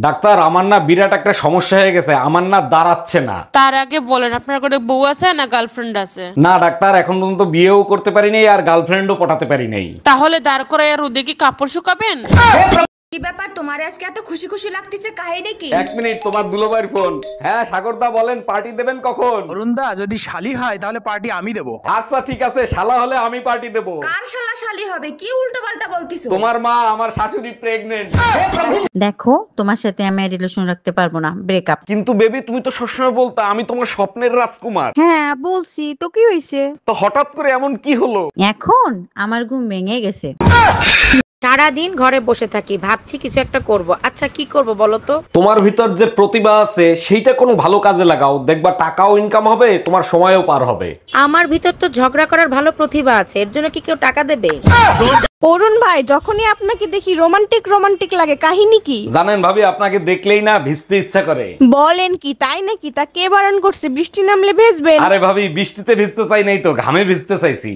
Doctor, আমার না বিরাট একটা সমস্যা হয়ে গেছে, আমার না দাঁড়াচ্ছে না। তার আগে বলেন আপনার কোনো বউ আছে না গার্লফ্রেন্ড আছে? না ডাক্তার, এখন পর্যন্ত বিয়েও করতে পারি নাই আর গার্লফ্রেন্ডও পটাতে পারি নাই। তাহলে দাঁড় করায় আর ওদিকে কাপড় শুকাবেন? কি ব্যাপার তোমার আজকে এত খুশি খুশি লাগতেছে, কাহিনী কি? এক মিনিট, তোমার দুলোবাইর ফোন। হ্যাঁ সাগরদা বলেন, পার্টি দেবেন কখন? অরুণদা, যদি শালি হয় তাহলে পার্টি আমি দেবো। আচ্ছা ঠিক আছে, শালা হলে আমি পার্টি দেব। কার শালা শালি হবে? কি উল্টো পাল্টা বলতিছো? তোমার মা, আমার শাশুড়ি প্রেগনেন্ট। দেখো, তোমার সাথে আমি রিলেশন রাখতে পারবো না, ব্রেকআপ। কিন্তু বেবি, তুমি তো সবসময় বলতা আমি তোমার স্বপ্নের রাজকুমার। হ্যাঁ বলছি তো, কি হয়েছে? তো হঠাৎ করে এমন কি হলো? এখন আমার ঘুম ভেঙে গেছে। সারাদিন ঘরে বসে থাকি, ভাবছি কিছু একটা করব। আচ্ছা কি করব বলো তো? তোমার ভিতর যে প্রতিভা আছে সেইটা কোনো ভালো কাজে লাগাও, দেখবা টাকাও ইনকাম হবে, তোমার সময়ও পার হবে। আমার ভিতর তো ঝগড়া করার ভালো প্রতিভা আছে, এর জন্য কি কেউ টাকা দেবে? অরুণ ভাই, যখনই আপনাকে দেখি রোমান্টিক রোমান্টিক লাগে, কাহিনী কি? জানেন ভাবি, আপনাকে দেখলেই না ভিজতে ইচ্ছা করে। বলেন কি, তাই নাকি? তা কে বারণ করছে? বৃষ্টি নামলে ভেজবেন? আরে ভাবি, বৃষ্টিতে ভিজতে চাই নাই তো, ঘামে ভিজতে চাইছি।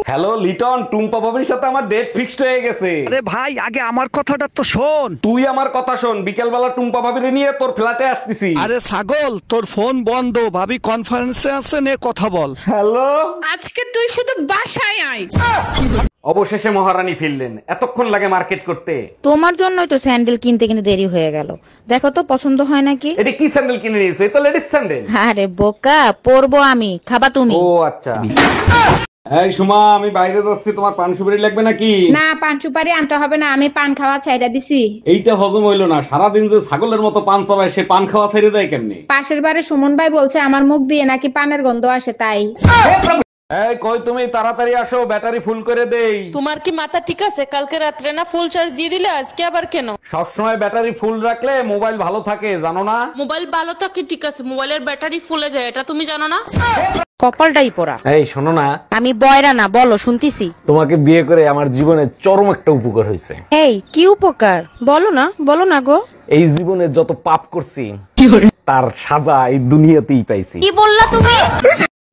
হ্যালো লিটন, টুম্পা ভাবির সাথে আমার ডেট ফিক্সড হয়ে গেছে। আরে ভাই, আগে আমার কথাটা তো শোন। তুই আমার কথা শোন, বিকেল বেলা টুম্পা ভাবিরে নিয়ে তোর ফ্ল্যাটে আসতেছি। আরে ছাগল, তোর ফোন বন্ধ, ভাবি কনফারেন্সে আছে, নে কথা বল। হ্যালো, আজকে তুই শুধু বাসায় আয়। অবশেষে মহারানী ফিরলেন। এতক্ষণ লাগে মার্কেট করতে? তোমার জন্যই তো স্যান্ডেল কিনতে কিনতে দেরি হয়ে গেল। দেখো তো পছন্দ হয় নাকি? এটা কি স্যান্ডেল কিনে নিয়েছে? এটা লেডিস স্যান্ডেল। আরে বোকা, পরবো আমি, খাবা তুমি? ও আচ্ছা। এই সুমা, আমি বাইরে যাচ্ছি, তোমার পান সুপারি লাগবে নাকি? না, পান সুপারি আনতে হবে না, আমি পান খাওয়া ছাইড়া দিছি। এইটা হজম হইলো না, সারাদিন যে ছাগলের মতো পান চাবায়, সে পান খাওয়া ছেড়ে দেয় কেমনে? পাশের বাড়ি সুমন ভাই বলছে আমার মুখ দিয়ে নাকি পানের গন্ধ আসে, তাই। এই কই তুমি, তাড়াতাড়ি আসো, ব্যাটারি ফুল করে দেই। তোমার কি মাথা ঠিক আছে? কালকে রাত্রে না ফুল চার্জ দিয়ে দিলে, আজকে আবার কেন? সবসময় ব্যাটারি ফুল রাখলে মোবাইল ভালো থাকে, জানো না? মোবাইল ভালো থাকে ঠিক আছে, মোবাইলের ব্যাটারি ফুলে যায়, এটা তুমি জানো না? কপালটাই পোড়া। এই শোনো না, আমি বয়রা না, বলো শুনতিছি। তোমাকে বিয়ে করে আমার জীবনে চরম একটা উপকার হয়েছে। এই কি উপকার? বলো না গো। এই জীবনে যত পাপ করছি তার সাজা এই দুনিয়াতেই পাইছি। কি বললা তুমি?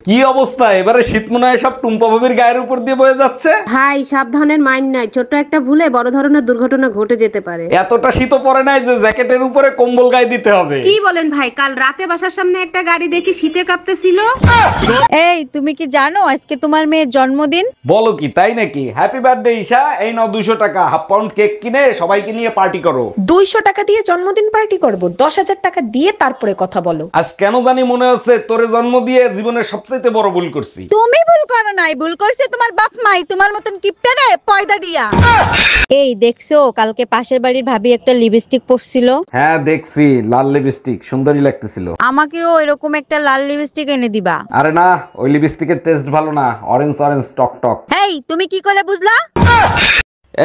কি অবস্থা, এবারে শীত মনে হয় সব টুম্পা ভাবির গায়ের উপর দিয়ে বয়ে যাচ্ছে। ভাই সাবধানের মাইন্ড নাই, ছোট একটা ভুলে বড় ধরনের দুর্ঘটনা ঘটে যেতে পারে। এতটা শীত পড়ে নাই যে জ্যাকেটের উপরে কম্বল গায়ে দিতে হবে। কি বলেন ভাই, কাল রাতে বাসার সামনে একটা গাড়ি দেখি শীতে কাঁপতেছিল। এই, তুমি কি জানো আজকে তোমার মেয়ের জন্মদিন? বলো কি, তাই নাকি? হ্যাপি বার্থডে ঈশা, এই নাও 200 টাকা, হাফ পাউন্ড কেক কিনে সবাইকে নিয়ে পার্টি করো। 200 টাকা দিয়ে জন্মদিন পার্টি করব? 10,000 টাকা দিয়ে তারপরে কথা বলো। আজ কেন জানি মনে হচ্ছে তোরে জন্ম দিয়ে জীবনের সবচেয়ে বড় ভুল করছি। তুমি ভুল করো নাই, ভুল করছে তোমার বাপ মাই, তোমার মতন কিপটারে পয়দা দিয়া। এই দেখছো, কালকে পাশের বাড়ির ভাবি একটা লিপস্টিক পরছিল। হ্যাঁ দেখছি, লাল লিপস্টিক, সুন্দরী লাগতেছিল। আমাকেও এরকম একটা লাল লিপস্টিক এনে দিবা। আরে না, ওই লিপস্টিকের টেস্ট ভালো না, অরেঞ্জ অরেঞ্জ টক টক। এই, তুমি কি করে বুঝলা?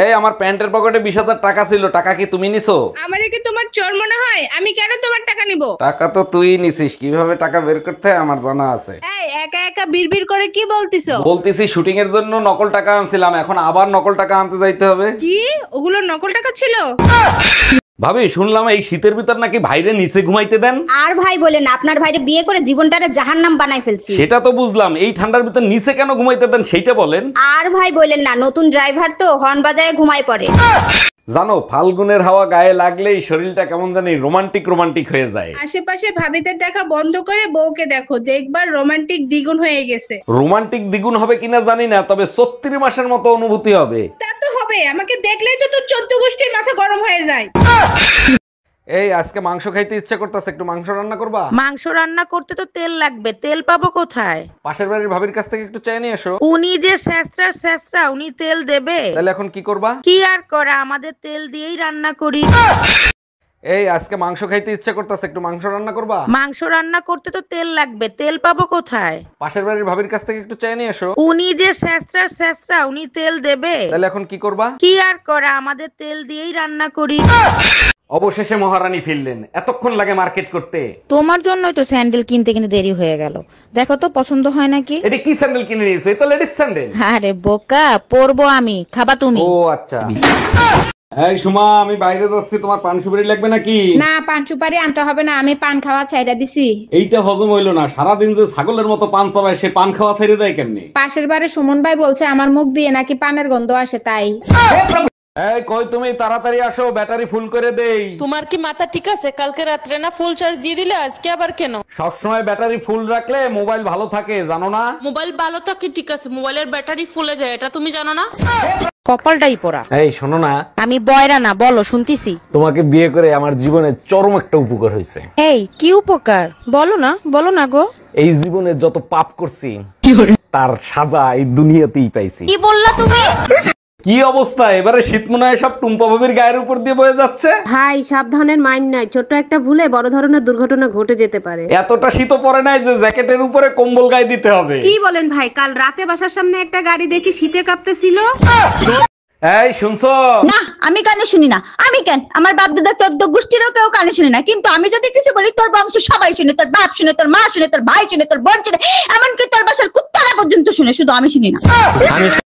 এই আমার প্যান্টের পকেটে 20,000 টাকা ছিল, টাকা কি তুমি নিছো? আমারে কি তোমার চোর মনে হয়? আমি কেন তোমার টাকা নিব? টাকা তো তুই নিছিস, কিভাবে টাকা বের করতে হয় আমার জানা আছে। এই একা একা বিড়বিড় করে কি বলতিছো? বলতেছি শুটিং এর জন্য নকল টাকা আনছিলাম, এখন আবার নকল টাকা আনতে যাইতে হবে। কি ওগুলো নকল টাকা ছিল? ভাবি শুনলাম এই শীতের ভিতর নাকি ভাইরে নিচে ঘুমাইতে দেন। আর ভাই বলেন, আপনার ভাইরে বিয়ে করে জীবনটারে জাহান্নাম বানাই ফেলছি। সেটা তো বুঝলাম, এই ঠান্ডার ভিতর নিচে কেন ঘুমাইতে দেন সেইটা বলেন। আর ভাই বলেন না, নতুন ড্রাইভার তো হর্ন বাজায় ঘুমায় পড়ে। জানো, ফাল্গুনের হাওয়া গায়ে লাগলেই শরীরটা কেমন জানি রোমান্টিক রোমান্টিক হয়ে যায়। আশেপাশে ভাবিদের দেখা বন্ধ করে বউকে দেখো, দেখবার রোমান্টিক দ্বিগুণ হয়ে গেছে। রোমান্টিক দ্বিগুণ হবে কিনা জানি না, তবে 36 মাসের মতো অনুভূতি হবে। তা তো হবে, আমাকে দেখলেই তো তোর 14 গোষ্ঠীর মাথা গরম হয়ে যায়। এই আজকে মাংস খাইতে ইচ্ছা করতেছে, একটু মাংস রান্না করবা? মাংস রান্না করতে তো তেল লাগবে, তেল পাবো কোথায়? পাশের বাড়ির ভাবির কাছ থেকে একটু চাই নিয়ে এসো। উনি যে স্যাঁচরা, উনি তেল দেবে? তাহলে এখন কি করবা? কি আর করা, আমাদের তেল দিয়েই রান্না করি। এই আজকে মাংস খাইতে ইচ্ছা করতেছে, একটু মাংস রান্না করবা? মাংস রান্না করতে তো তেল লাগবে, তেল পাবো কোথায়? পাশের বাড়ির ভাবির কাছ থেকে একটু চাই নিয়ে এসো। উনি যে স্যাঁচরা, উনি তেল দেবে? তাহলে এখন কি করবা? কি আর করা, আমাদের তেল দিয়েই রান্না করি। অবশেষে মহারানী ফিরলেন। এতক্ষণ লাগে মার্কেট করতে? তোমার জন্যই তো স্যান্ডেল কিনতে কিনতে দেরি হয়ে গেল। দেখো তো পছন্দ হয় নাকি? এটা কি স্যান্ডেল কিনে নিয়েছে? এটা লেডিস স্যান্ডেল। আরে বোকা, পরবো আমি, খাবা তুমি? ও আচ্ছা। এই সুমা, আমি বাইরে যাচ্ছি, তোমার পান সুপারি লাগবে নাকি? না, পান সুপারি আনতে হবে না, আমি পান খাওয়া ছাইড়া দিছি। এইটা হজম হইলো না, সারাদিন যে ছাগলের মতো পান চাবায়, সে পান খাওয়া ছেড়ে দেয় কেমনে? পাশের বাড়ি সুমন ভাই বলছে আমার মুখ দিয়ে নাকি পানের গন্ধ আসে, তাই। এই কই তুমি, তাড়াতাড়ি আসো, ব্যাটারি ফুল করে দেই। তোমার কি মাথা ঠিক আছে? কালকে রাত্রে না ফুল চার্জ দিয়ে দিলে আজকে আবার কেন? সবসময় ব্যাটারি ফুল রাখলে মোবাইল ভালো থাকে, জানো না? মোবাইল ভালো থাকে ঠিক আছে, মোবাইলের ব্যাটারি ফুলে যায় এটা তুমি জানো না? কপালটাই পোড়া। এই শোনো না, আমি বয়রা না, বলো শুনতিছি। তোমাকে বিয়ে করে আমার জীবনে চরম একটা উপকার হয়েছে। এই কি উপকার? বলো না গো। এই জীবনে যত পাপ করছি তার সাজা এই দুনিয়াতেই পাইছি। কি বললা তুমি? কি অবস্থা, এবারে শীত মনে হয় সব টুম্পা ভাবির গায়ের উপর দিয়ে বয়ে যাচ্ছে। ভাই সাবধানের মাইন্ড নাই, ছোট একটা ভুলে বড় ধরনের দুর্ঘটনা ঘটে যেতে পারে। এতটা শীত পড়ে নাই যে জ্যাকেটের উপরে কম্বল গায়ে দিতে হবে। কি বলেন ভাই, কাল রাতে বাসার সামনে একটা গাড়ি দেখি শীতে কাঁপতেছিল। এই শুনছো? না আমি কানে শুনি না। আমি কেন, আমার বাপ দাদা 14 গোষ্ঠীরও কেউ কানে শুনি না, কিন্তু আমি যদি কিছু বলি তোর বংশ সবাই শুনে, তোর বাপ শুনে, তোর মা শুনে, তোর ভাই শুনে, তোর বোন শুনে, এমনকি তোর বাসার কুত্তারা পর্যন্ত শুনে, শুধু আমি শুনি না।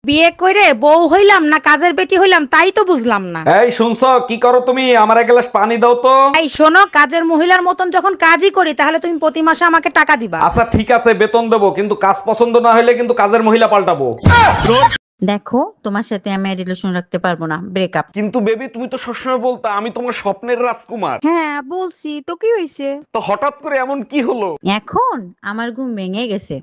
বিয়ে করে বউ হইলাম না কাজের বেটি হইলাম তাই তো বুঝলাম না। এই শুনছো, কি করো তুমি? আমার এক গ্লাস পানি দাও তো। এই শোনো, কাজের মহিলার মতন যখন কাজই করি তাহলে তুমি প্রতি মাসে আমাকে টাকা দিবা। আচ্ছা ঠিক আছে, বেতন দেবো, কিন্তু কাজ পছন্দ না হলে কিন্তু কাজের মহিলা পাল্টাবো। দেখো তোমার সাথে আমি রিলেশন রাখতে পারবো না, ব্রেকআপ। কিন্তু বেবি, তুমি তো সবসময় বলতা আমি তোমার স্বপ্নের রাজকুমার। হ্যাঁ বলছি তো, কি হয়েছে? তো হঠাৎ করে এমন কি হলো? এখন আমার ঘুম ভেঙে গেছে।